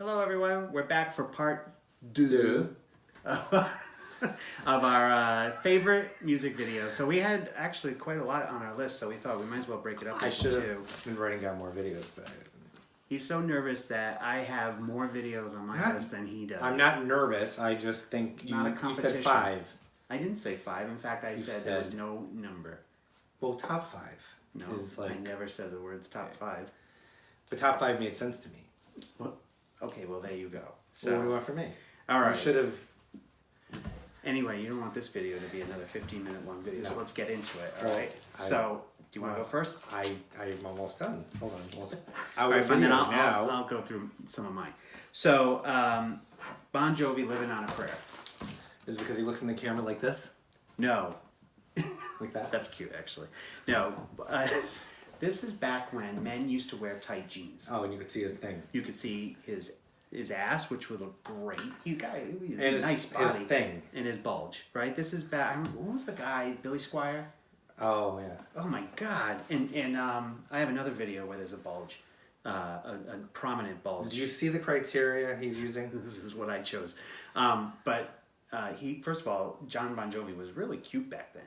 Hello, everyone. We're back for part two of our favorite music videos. So we had actually quite a lot on our list, so we thought we might as well break it up. I should have been writing down more videos, but he's so nervous that I have more videos on my list than he does. I'm not nervous. I just think you said 5. I didn't say 5. In fact, I said there was no number. Well, top 5. No, is like, I never said the words top 5. But top 5 made sense to me. Well, okay, well, there you go. So what do you want from me? All right. You should have... Anyway, you don't want this video to be another 15-minute long video, so let's get into it, all right? I, so, do you want to go first? I'm almost done. Hold on. All right, fine, then I'll go through some of mine. So, Bon Jovi, Livin on a Prayer. Is it because he looks in the camera like this? No. Like that? That's cute, actually. No. This is back when men used to wear tight jeans. Oh, and you could see his thing. You could see his ass, which would look great. He had a nice body. His thing. And his bulge, right? This is back. What was the guy? Billy Squire? Oh, yeah. Oh, my God. And I have another video where there's a bulge. A prominent bulge. Did you see the criteria he's using? This is what I chose. But first of all, Jon Bon Jovi was really cute back then.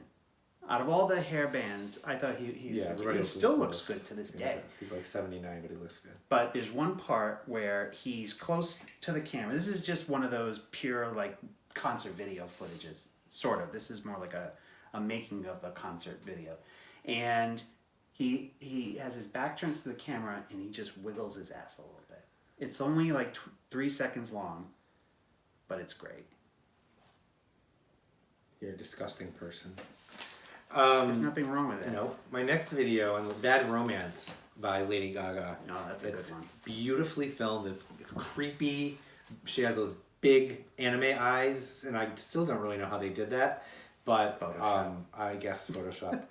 Out of all the hair bands, I thought he still looks good to this day. He's like 79, but he looks good. But there's one part where he's close to the camera. This is just one of those pure like concert video footages, sort of. This is more like a making of a concert video. And he has his back turns to the camera and he just wiggles his ass a little bit. It's only like 3 seconds long, but it's great. You're a disgusting person. There's nothing wrong with it. Nope. My next video on Bad Romance by Lady Gaga. No, that's a good one. Beautifully filmed. It's creepy. She has those big anime eyes, and I still don't really know how they did that. But I guess Photoshop.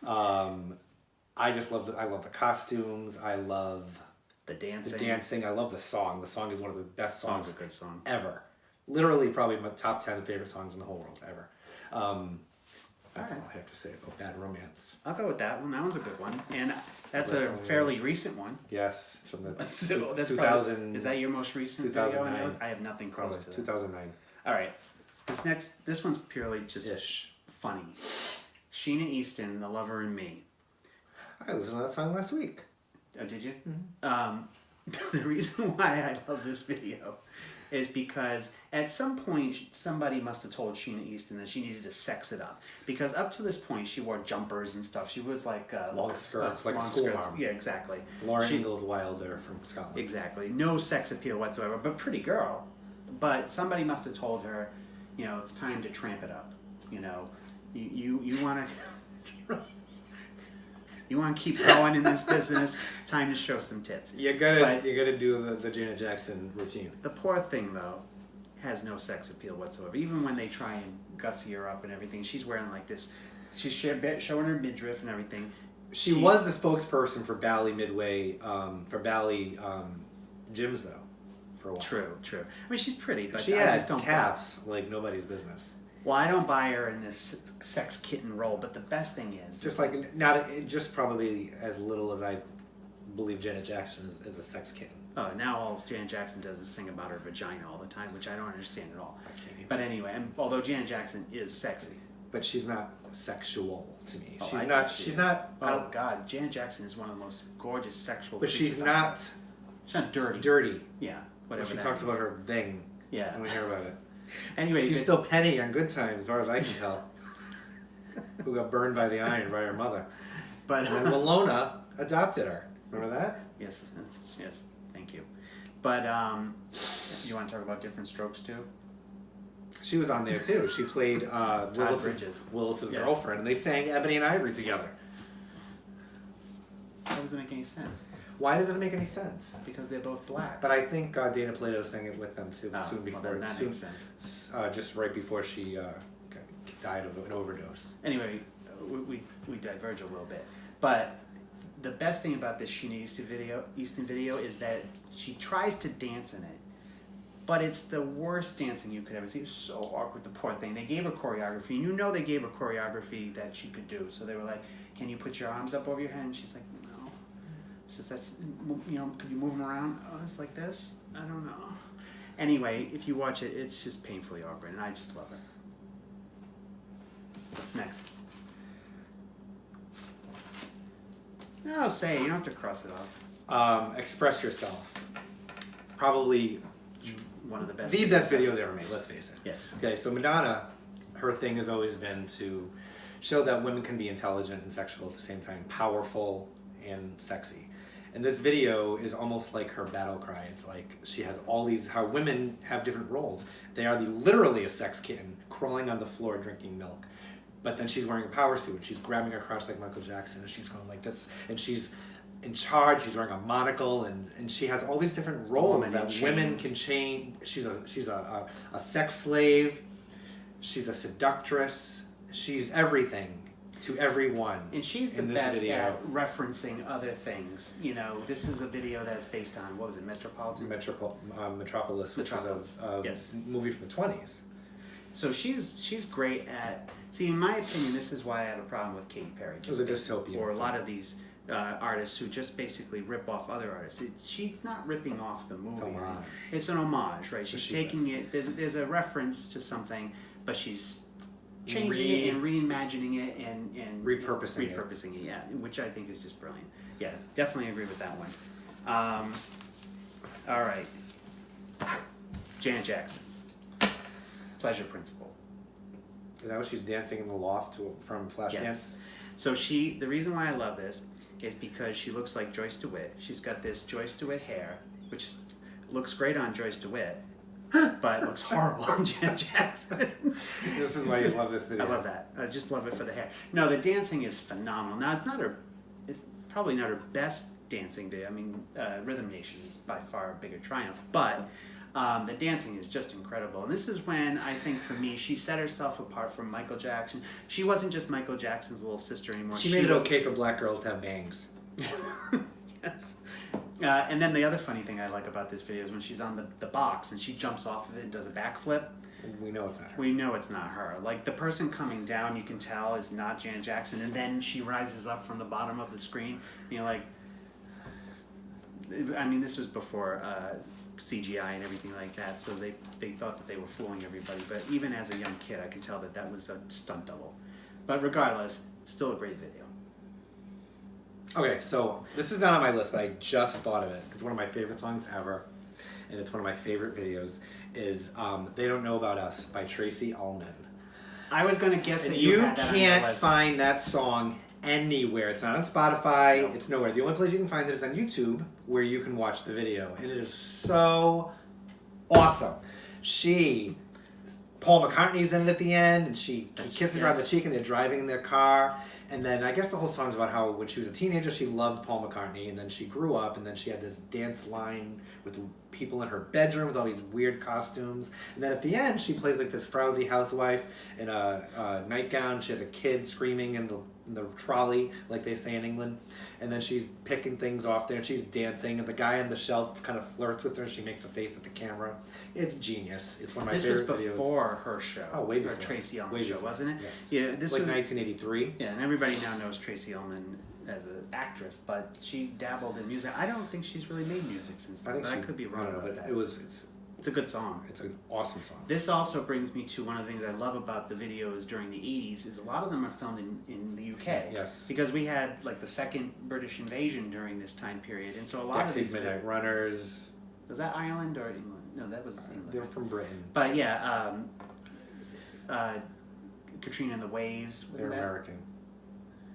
I just love I love the costumes. I love the dancing. I love the song. The song is one of the best songs. Song's a good song ever. Literally, probably my top 10 favorite songs in the whole world ever. That's all I have to say about Bad Romance. I'll go with that one. That one's a good one. And that's a fairly recent one. Yes. It's from the 2000. Is that your most recent 2009. video? I have nothing close to that. 2009. All right. This one's purely just funny. Sheena Easton, The Lover in Me. I listened to that song last week. Oh, did you? Mm-hmm. The reason why I love this video is because at some point somebody must have told Sheena Easton that she needed to sex it up, because up to this point she wore jumpers and stuff. She was like long skirts, like long a school skirts. mom. Yeah, exactly. Lauren Ingalls Wilder from Scotland. Exactly. No sex appeal whatsoever, but pretty girl. But somebody must have told her, it's time to tramp it up. You want to. You want to keep going in this business, it's time to show some tits. You gotta do the Janet Jackson routine. The poor thing, though, has no sex appeal whatsoever. Even when they try and gussy her up and everything, she's wearing like this. She's showing her midriff and everything. She was the spokesperson for Bally Midway, for Bally gyms, though, for a while. True. I mean, she's pretty, but she I just don't calves like nobody's business. Well, I don't buy her in this sex kitten role, but the best thing is... Just probably as little as I believe Janet Jackson is a sex kitten. Oh, now all Janet Jackson does is sing about her vagina all the time, which I don't understand at all. But anyway, although Janet Jackson is sexy. But she's not sexual to me. Oh, she's not... Oh, God, Janet Jackson is one of the most gorgeous sexual... But she's not... She's not dirty. Dirty. Yeah, whatever. When she talks about her thing. Yeah. I don't hear about it. Anyway, she's still Penny on Good Times, as far as I can tell. Who got burned by the iron by her mother. But and then Malona adopted her. Remember that? Yes, thank you. But you want to talk about Different Strokes too? She was on there too. She played Willis's girlfriend, and they sang Ebony and Ivory together. That doesn't make any sense. Why doesn't it make any sense? Because they're both black. But I think Dana Plato sang it with them too. Soon before. Well, that makes sense. Just right before she died of an overdose. Anyway, we diverge a little bit. But the best thing about this Sheena Easton video is that she tries to dance in it. But it's the worst dancing you could ever see. It was so awkward, the poor thing. They gave her choreography. And they gave her choreography that she could do. So they were like, can you put your arms up over your head? And she's like, no. just that, could you move them around? Oh, it's like this? I don't know. Anyway, if you watch it, it's just painfully awkward, and I just love it. What's next? No, say it. You don't have to cross it off. Express Yourself. Probably one of the best. The best videos ever made, let's face it. Yes. Okay, so Madonna, her thing has always been to show that women can be intelligent and sexual at the same time, powerful and sexy. And this video is almost like her battle cry. It's like she has all these, how women have different roles. They are literally a sex kitten crawling on the floor drinking milk. But then she's wearing a power suit. She's grabbing her crotch like Michael Jackson, and she's going like this. And she's in charge. She's wearing a monocle, and she has all these different roles that women can change. She's a sex slave. She's a seductress. She's everything to everyone. And she's the best at referencing other things. This is a video that's based on, what was it, Metropolis, which is a movie from the 20s. So she's great at. See, in my opinion, this is why I have a problem with Katy Perry. It was a dystopian. Or a lot of these artists who just basically rip off other artists. She's not ripping off the movie. It's an homage, right? She's taking it. There's a reference to something, but she's changing it and reimagining it and repurposing it. Yeah, which I think is just brilliant. Yeah, definitely agree with that one. All right, Janet Jackson. Pleasure Principle. Is that what she's dancing in the loft from Flashdance? Yes. So the reason why I love this is because she looks like Joyce DeWitt. She's got this Joyce DeWitt hair, which looks great on Joyce DeWitt, but looks horrible on Janet Jackson. This is why you love this video. I love that. I just love it for the hair. No, the dancing is phenomenal. Now, it's probably not her best dancing video. I mean, Rhythm Nation is by far a bigger triumph, but the dancing is just incredible. And this is when, I think, for me, she set herself apart from Michael Jackson. She wasn't just Michael Jackson's little sister anymore. She made it okay for black girls to have bangs. Yes. And then the other funny thing I like about this video is when she's on the box and she jumps off of it and does a backflip. We know it's not her. We know it's not her. Like, the person coming down, you can tell, is not Janet Jackson. And then she rises up from the bottom of the screen. And you're like... I mean, this was before... CGI and everything like that, so they thought that they were fooling everybody, but even as a young kid I could tell that was a stunt double. But regardless, still a great video. Okay, so this is not on my list, but I just thought of it. It's one of my favorite songs ever, and it's one of my favorite videos, is They Don't Know About Us by Tracey Ullman. I was going to guess that you had that can't on list. find that song anywhere. It's not on Spotify. Nope. It's nowhere. The only place you can find it is on YouTube, where you can watch the video, and it is so awesome. Paul McCartney's in it at the end, and he kisses her on the cheek, and they're driving in their car. And then I guess the whole song's about how when she was a teenager, she loved Paul McCartney, and then she grew up, and then she had this dance line with people in her bedroom with all these weird costumes. And then at the end, she plays like this frowsy housewife in a nightgown. She has a kid screaming in the trolley, like they say in England. And then she's picking things off there, and she's dancing, and the guy on the shelf kind of flirts with her, and she makes a face at the camera. It's genius. It's one of my favorite videos. This was before her show. Oh, way before. Her Tracey Ullman show, wasn't it? Yes. Yeah, this was 1983. Yeah, and everybody now knows Tracey Ullman as an actress, but she dabbled in music. I don't think she's really made music since then, but I could be wrong about that. It's a good song. It's an awesome song. This also brings me to one of the things I love about the videos during the 80s is a lot of them are filmed in the UK. Yes. Because we had like the second British invasion during this time period, and so a lot of these Midnight Runners. Was that Ireland or England? No, that was England. They're from Britain. But yeah, Katrina and the Waves. They're American.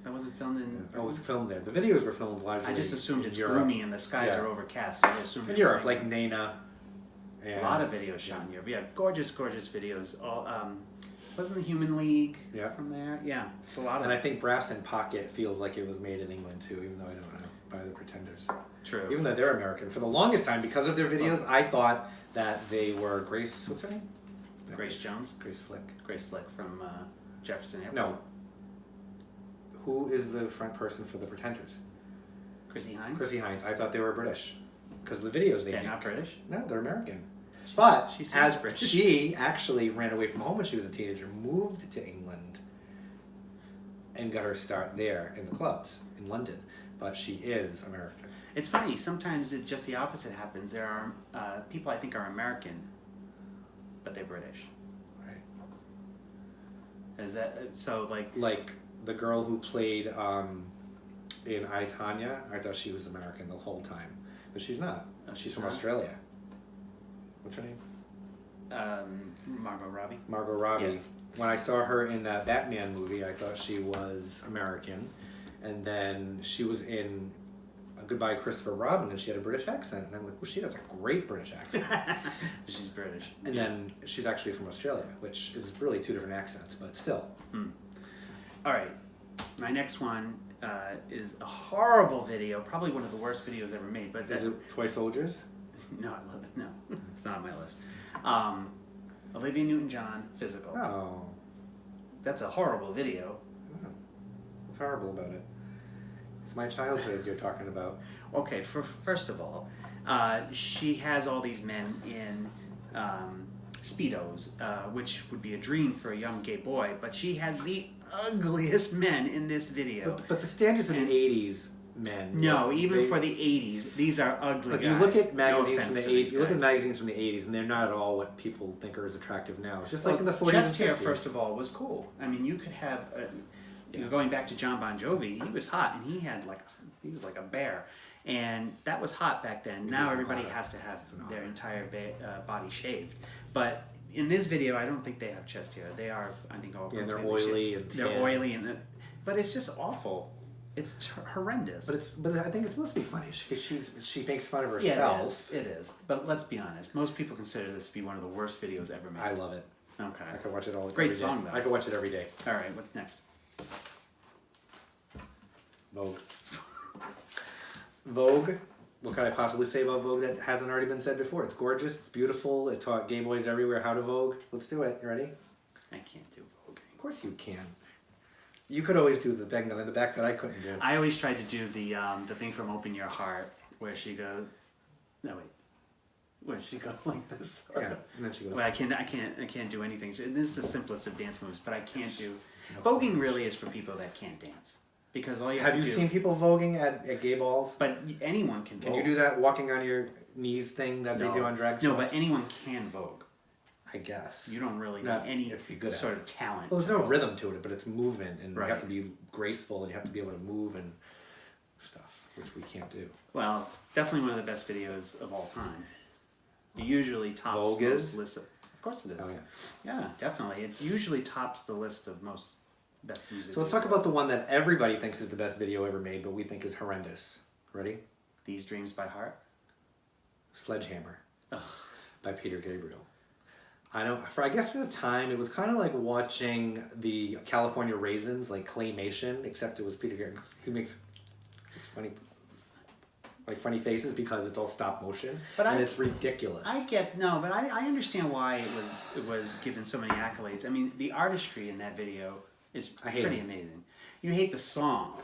That wasn't filmed in... Oh, it was filmed there. The videos were filmed largely I just assumed it's Europe. gloomy and the skies are overcast. So I assumed in Europe, like Nana. A lot of videos shot in Europe. Yeah, gorgeous, gorgeous videos. All wasn't the Human League from there? Yeah, it's a lot of And I think Brass and Pocket feels like it was made in England too, even though I don't know, by the Pretenders. True. Even though they're American. For the longest time, because of their videos, I thought that they were Grace... What's her name? Grace Jones? Grace Slick. Grace Slick from Jefferson Airport. No. Who is the front person for the Pretenders? Chrissy Hines? Chrissy Hines. I thought they were British. Because the videos they They're make. not British? No, they're American. She actually ran away from home when she was a teenager, moved to England, and got her start there in the clubs in London. but she is American. It's funny. Sometimes it's just the opposite happens. There are people I think are American, but they're British. Right. Is that so? Like the girl who played in I, Tonya, I thought she was American the whole time, but she's not. She's from Australia. What's her name? Margot Robbie. Margot Robbie. Yeah. When I saw her in that Batman movie, I thought she was American, and then she was in Goodbye Christopher Robin, and she had a British accent, and I'm like, well, she has a great British accent. She's British. And then she's actually from Australia, which is really two different accents, but still. All right, my next one is a horrible video, probably one of the worst videos ever made. But is it Toy Soldiers? No, I love it. No, it's not on my list. Olivia Newton-John, Physical. Oh. That's a horrible video. What's horrible about it? It's my childhood you're talking about. Okay, first of all, she has all these men in Speedos, which would be a dream for a young gay boy, but she has the ugliest men in this video. But the standards of the 80s men. No, even for the 80s, these are ugly guys. You look at magazines from the 80s, you look at magazines from the 80s, and they're not at all what people think are as attractive now. It's just like in the 40s chest and 50s. hair, first of all, was cool. I mean, you could have, going back to Jon Bon Jovi, he was hot, and he was like a bear. And that was hot back then. Now everybody has to have their entire body shaved. But in this video, I don't think they have chest hair. They are, I think, all they're oily and tan. They're oily, but it's just awful. It's horrendous. But I think it's supposed to be funny because she makes fun of herself. Yeah, it is. But let's be honest. Most people consider this to be one of the worst videos ever made. I love it. Okay. I could watch it all. Great song, though. I could watch it every day. All right. What's next? Vogue. Vogue. What could I possibly say about Vogue that hasn't already been said before? It's gorgeous. It's beautiful. It taught gay boys everywhere how to Vogue. Let's do it. You ready? I can't do Vogue. Of course you can. You could always do the thing in the back that I couldn't do. I always tried to do the thing from Open Your Heart where she goes. No wait. Where she goes like this. Yeah, and then she goes. Well, I can't do anything. This is the simplest of dance moves, but I can't do. Voguing really is for people that can't dance. Because all you have to do... Have you seen people voguing at gay balls? But anyone can vogue. Can you do that walking on your knees thing that they do on drag shows? No, but anyone can vogue. I guess. You don't really need any sort of talent. Well, there's no rhythm to it, but it's movement, and right. You have to be graceful, and you have to be able to move and stuff, which we can't do. Well, definitely one of the best videos of all time. It usually tops Vogue most lists. Of course it is. Oh, yeah. Yeah, definitely. It usually tops the list of most... best music. So let's talk about the one that everybody thinks is the best video ever made, but we think is horrendous. Ready? These Dreams by Heart? Sledgehammer. Ugh. By Peter Gabriel. I guess for the time, it was kind of like watching the California Raisins, like claymation, except it was Peter Gabriel. He makes funny faces because it's all stop motion, and it's ridiculous. But I understand why it was given so many accolades. I mean, the artistry in that video is pretty amazing. You hate the song.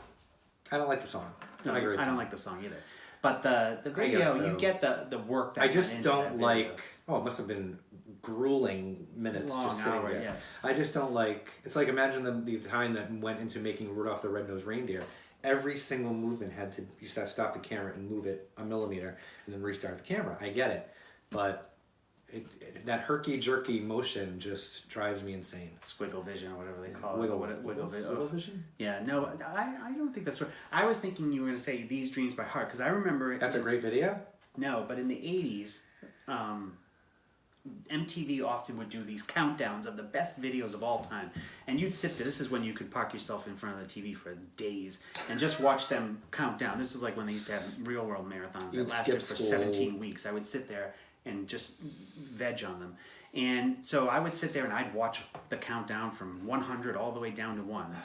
I don't like the song. It's not a great song. I don't like the song either. But the video, you get the work that I just don't like... video. Oh, it must have been grueling minutes just sitting there. Yes. I just don't like... It's like, imagine the time that went into making Rudolph the Red-Nosed Reindeer. Every single movement had to... You just have to stop the camera and move it a millimeter and then restart the camera. I get it. But... that herky-jerky motion just drives me insane. Squiggle vision or whatever they call it. Wiggle vision? Yeah, no, I don't think that's right. I was thinking you were going to say These Dreams by Heart, because I remember... That's a great video? No, but in the 80s, MTV often would do these countdowns of the best videos of all time. And you'd sit there. This is when you could park yourself in front of the TV for days and just watch them count down. This is like when they used to have real-world marathons that lasted for 17 weeks. I would sit there and just veg on them. And so I would sit there and I'd watch the countdown from 100 all the way down to 1.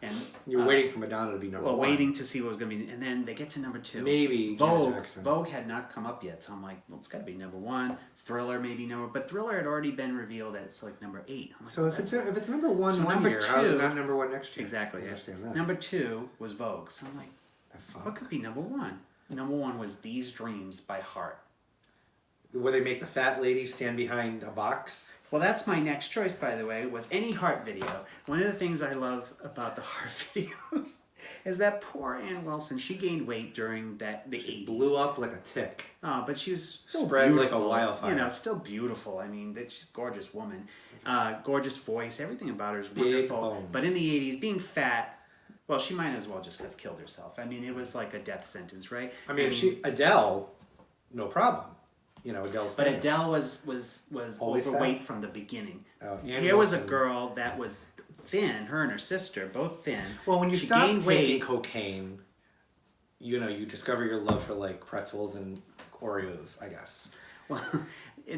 And you're waiting for Madonna to be number 1. Well, waiting to see what was going to be. And then they get to number 2. Maybe Vogue had not come up yet. So I'm like, well, it's got to be number 1. Thriller maybe number... But Thriller had already been revealed as like number 8. Like, so if it's number 1 one year, how is it not number 1 next year? Exactly. I understand that. Number 2 was Vogue. So I'm like, what could be number 1? Number 1 was These Dreams by Heart. Where they make the fat lady stand behind a box. Well, that's my next choice, by the way, was any Heart video. One of the things I love about the Heart videos is that poor Ann Wilson, she gained weight during the 80s. Blew up like a tick. But she was still spread beautiful, like a wildfire. You know, still beautiful. I mean, she's a gorgeous woman. Gorgeous voice. Everything about her is wonderful. But in the 80s, being fat, well, she might as well just have killed herself. I mean, it was like a death sentence, right? I mean, Adele, no problem. You know, Adele's But famous. Adele was overweight from the beginning. Here was a Wilson. girl that was thin, her and her sister, both thin. Well, when you she stop gained taking weight, cocaine, you know, you discover your love for like pretzels and Oreos, I guess. well,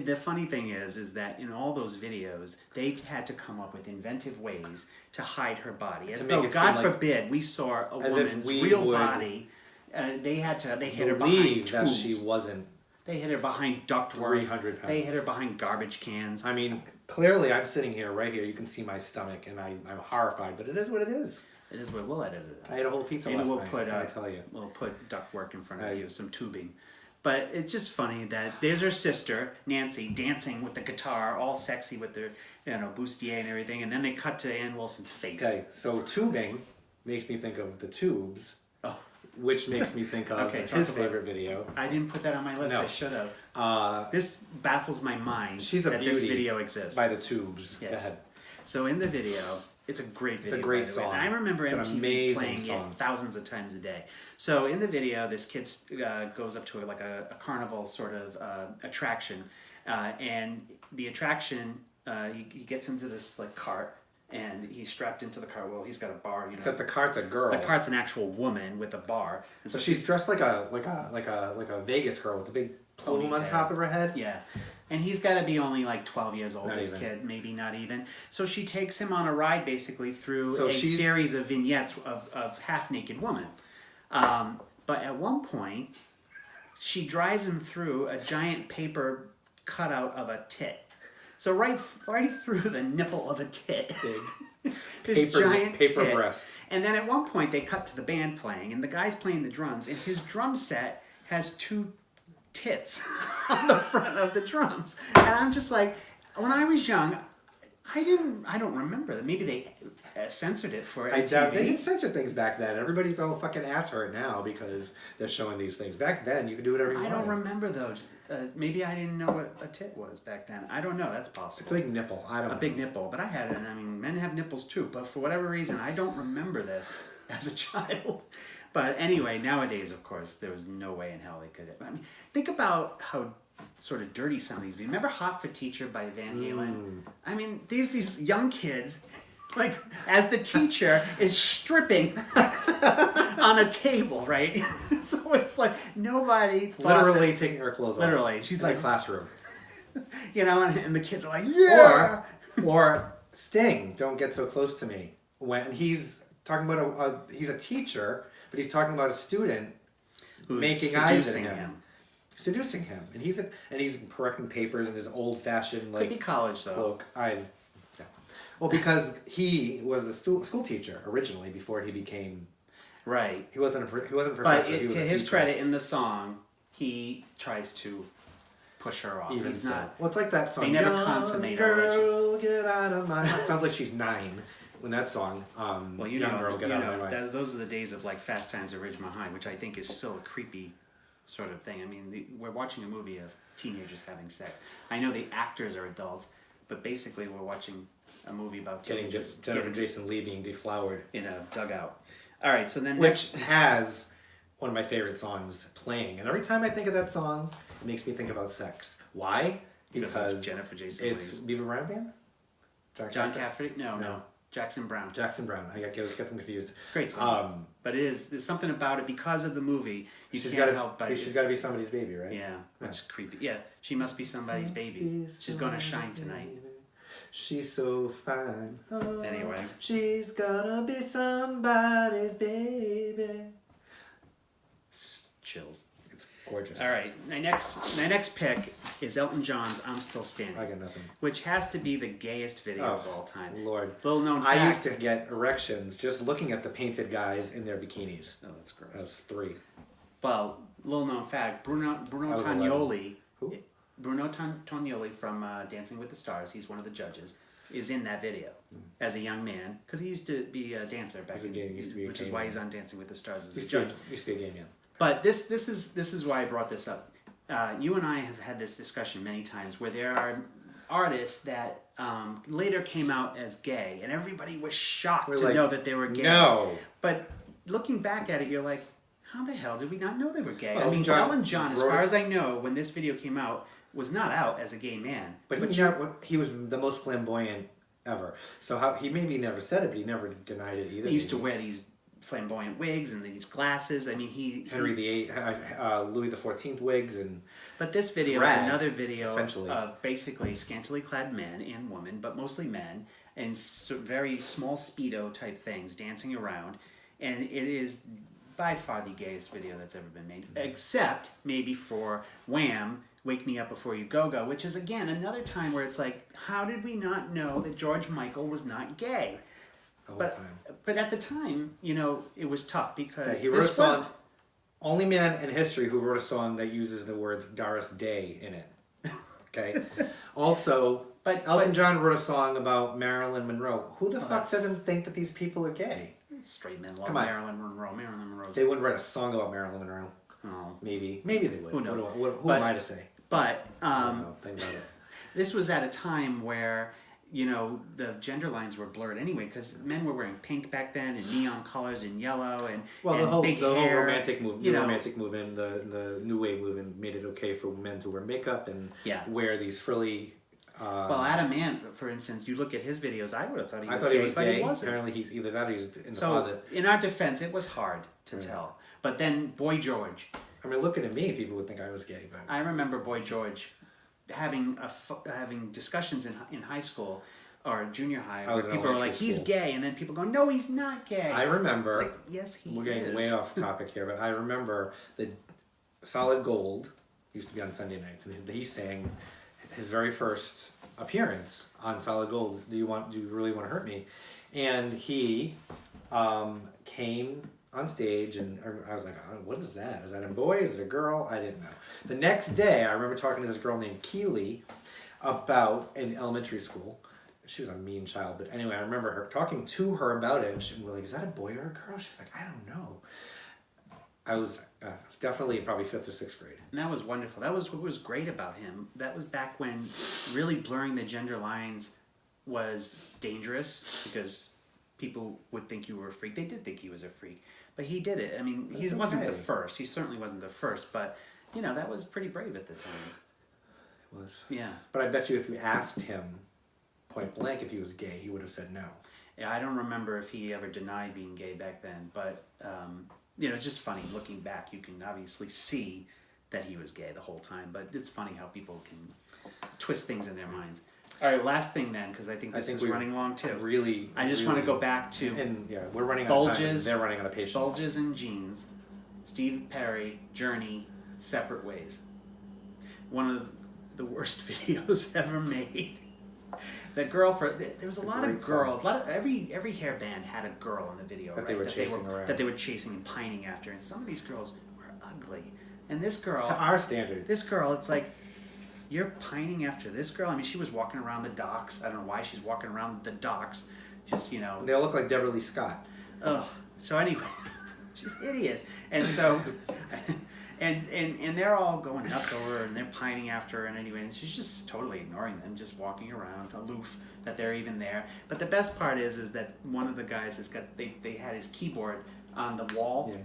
the funny thing is that in all those videos, they had to come up with inventive ways to hide her body. As though, God forbid, we saw a woman's real body. They hid her behind that tubes. she wasn't. They hid her behind ductwork. 300 pounds. They hid her behind garbage cans. I mean, clearly I'm sitting here, right here. You can see my stomach, and I'm horrified, but it is what it is. It is what we'll edit it. I ate a whole pizza Maybe last we'll night, put, can I tell you? We'll put ductwork in front of you, some tubing. But it's just funny that there's her sister, Nancy, dancing with the guitar, all sexy with their, bustier and everything, and then they cut to Ann Wilson's face. Okay, so tubing makes me think of the Tubes, which makes me think of his favorite video. I didn't put that on my list. No. I should have. This baffles my mind She's a that beauty this video exists. By the Tubes. Yes. Go ahead. So in the video, it's a great video. It's a great song. And I remember it's MTV playing it thousands of times a day. So in the video, this kid goes up to a carnival sort of attraction, and the attraction he gets into this like cart. And he's strapped into the car. Well, he's got a bar, Except the cart's a girl. The cart's an actual woman with a bar. And so she's dressed like a Vegas girl with a big plume on top of her head. Yeah. And he's got to be only like 12 years old, Not this even. kid, maybe not even. So she takes him on a ride basically through a series of vignettes of half-naked women. But at one point, she drives him through a giant paper cutout of a tit. So right through the nipple of a tit. This giant paper tit. breast. And then at one point they cut to the band playing, and the guy's playing the drums, and his drum set has two tits on the front of the drums. And I'm just like, when I was young, I don't remember that. Maybe they censored it for MTV. I doubt they didn't censor things back then. Everybody's all fucking ass hurt now because they're showing these things. Back then, you could do whatever you wanted. I don't remember those. Maybe I didn't know what a tit was back then. I don't know. That's possible. It's a big nipple. I don't know. A big nipple. But I had it. I mean, men have nipples too. But for whatever reason, I don't remember this as a child. But anyway, nowadays, of course, there was no way in hell they could. I mean, think about how sort of dirty some of these. Remember "Hot for Teacher" by Van Halen? I mean, these young kids, like as the teacher is stripping on a table, right? So it's like nobody thought, literally taking her clothes off. Literally, she's in like the classroom. And the kids are like, yeah. Or Sting, "Don't Get So Close to Me." When he's talking about he's a teacher, but he's talking about a student who's making eyes at him. Seducing him, and he's correcting papers in his old-fashioned Could be college though. cloak. Well, because he was a school teacher originally before he became. Right. He wasn't a professor. But he was to a his teacher. credit, in the song, he tries to push her off. Even He's so. not. Well, it's like that song. They never "Young consummate girl, get out of my mind." Sounds like she's 9 when that song. Well, "Young girl, get out of my mind." Those are the days of like Fast Times at Ridgemont High, which I think is still a creepy sort of thing. I mean, we're watching a movie of teenagers having sex. I know the actors are adults, but basically we're watching a movie about teenagers Jennifer Jason Leigh being deflowered in a dugout. All right, so then which has one of my favorite songs playing, and every time I think of that song, it makes me think about sex. Why? Because of Jennifer Jason it's Leigh's. Beaver Brown Band. John Cafferty? No. Jackson Brown. Jackson Brown. I get them confused. Great song. But there's something about it because of the movie. She's got to be somebody's baby, right? Yeah, that's creepy. Yeah, she must be somebody's baby. She's gonna shine tonight. She's so fine. Oh, anyway, she's gonna be somebody's baby. Chills. It's gorgeous. All right, my next pick is Elton John's "I'm Still Standing." I got nothing. Which has to be the gayest video of all time. Lord, little known fact. I used to get erections just looking at the painted guys in their bikinis. Oh, that's gross. I was 3. Well, little known fact: Bruno Tonioli. Who? Bruno Tonioli from Dancing with the Stars. He's one of the judges. is in that video as a young man, because he used to be a dancer back in, which is why he's on Dancing with the Stars as a judge. Used to be a gay man. But this is why I brought this up. You and I have had this discussion many times where there are artists that later came out as gay, and everybody was shocked to know that they were gay. No. But looking back at it, you're like, how the hell did we not know they were gay? Well, I mean, Elton John, as far as I know, when this video came out, was not out as a gay man. But he was the most flamboyant ever. So he maybe never said it, but he never denied it either. He used to wear these flamboyant wigs and these glasses. I mean, Henry VIII, Louis XIV wigs and. But this video is another video of basically scantily clad men and women, but mostly men, and very small Speedo type things dancing around, and it is by far the gayest video that's ever been made, except maybe for Wham! Wake Me Up Before You Go Go, which is again another time where it's like, how did we not know that George Michael was not gay? But at the time, it was tough because he wrote a song. Only man in history who wrote a song that uses the words Doris Day in it. Okay. Also, Elton John wrote a song about Marilyn Monroe. Who the fuck doesn't think that these people are gay? Straight men love Marilyn Monroe. Marilyn Monroe. They wouldn't write a song about Marilyn Monroe. Oh. Maybe they would. Who knows? Who am I to say? But I don't know. Think about it. This was at a time where the gender lines were blurred anyway, because men were wearing pink back then and neon colors and yellow and the whole romantic movement, the new wave movement made it okay for men to wear makeup and wear these frilly. Well, Adam Ant, for instance, you look at his videos. I would have thought he was gay, but he wasn't. Apparently, he's either that or he's in the closet. In our defense, it was hard to tell. But then Boy George. I mean, looking at me, people would think I was gay. But I remember Boy George having discussions in high school or junior high where people were like, he's gay, and then people go, no, he's not gay. I remember. It's like, yes, he is. We're getting way off topic here, but I remember that Solid Gold used to be on Sunday nights, and he sang his very first appearance on Solid Gold. Do you really want to hurt me? And he came on stage, and I was like, oh, what is that? Is that a boy? Is it a girl? I didn't know. The next day, I remember talking to this girl named Keely in elementary school. She was a mean child, but anyway, I remember talking to her about it, and we were like, is that a boy or a girl? She's like, I don't know. I was definitely probably 5th or 6th grade. And that was wonderful. That was what was great about him. That was back when really blurring the gender lines was dangerous because people would think you were a freak. They did think he was a freak. But he did it. I mean, he wasn't the first. He certainly wasn't the first. But, that was pretty brave at the time. It was. Yeah. But I bet you if you asked him point blank if he was gay, he would have said no. Yeah, I don't remember if he ever denied being gay back then. But, it's just funny. Looking back, you can obviously see that he was gay the whole time. But it's funny how people can twist things in their minds. All right, last thing then, because I think this is running long too. I just want to go back to we're running out of time. They're running out of patience. Bulges and Jeans, Steve Perry, Journey, Separate Ways. One of the worst videos ever made. There was a lot of girls. Every hair band had a girl in the video that they were chasing and pining after, and some of these girls were ugly. And this girl, to our standards, this girl, it's like, you're pining after this girl? I mean, she was walking around the docks. I don't know why she's walking around the docks. Just, They look like Deborah Lee Scott. Ugh. So anyway, she's hideous. And so, and they're all going nuts over her, and they're pining after her, and anyway, and she's just totally ignoring them, just walking around, aloof, that they're even there. But the best part is that one of the guys they had his keyboard on the wall. Yeah.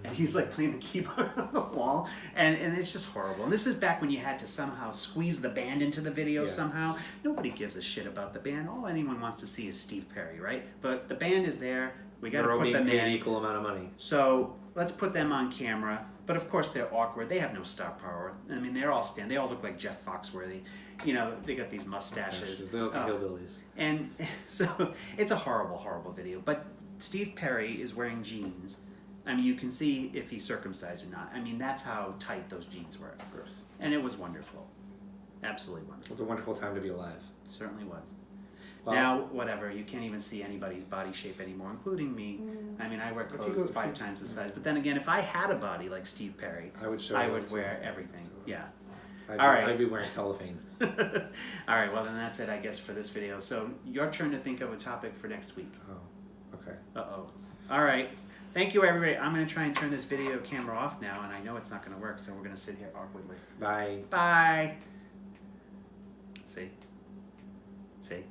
And he's like playing the keyboard on the wall, and it's just horrible. And this is back when you had to somehow squeeze the band into the video somehow. Nobody gives a shit about the band. All anyone wants to see is Steve Perry, right? But the band is there. We got to put them in. An equal amount of money. So let's put them on camera. But of course they're awkward. They have no star power. I mean, they all look like Jeff Foxworthy. They got these mustaches. They look like hillbillies. And so it's a horrible, horrible video. But Steve Perry is wearing jeans. I mean, you can see if he's circumcised or not. I mean, that's how tight those jeans were. Gross. And it was wonderful. Absolutely wonderful. It was a wonderful time to be alive. It certainly was. Well, now, whatever, you can't even see anybody's body shape anymore, including me. I mean, I wear clothes 5 times the size. But then again, if I had a body like Steve Perry, I would wear everything. Yeah. I'd be wearing cellophane. All right, well then that's it, I guess, for this video. So your turn to think of a topic for next week. Oh, okay. Uh-oh. All right. Thank you, everybody. I'm going to try and turn this video camera off now, and I know it's not going to work, so we're going to sit here awkwardly. Bye. Bye. See? See?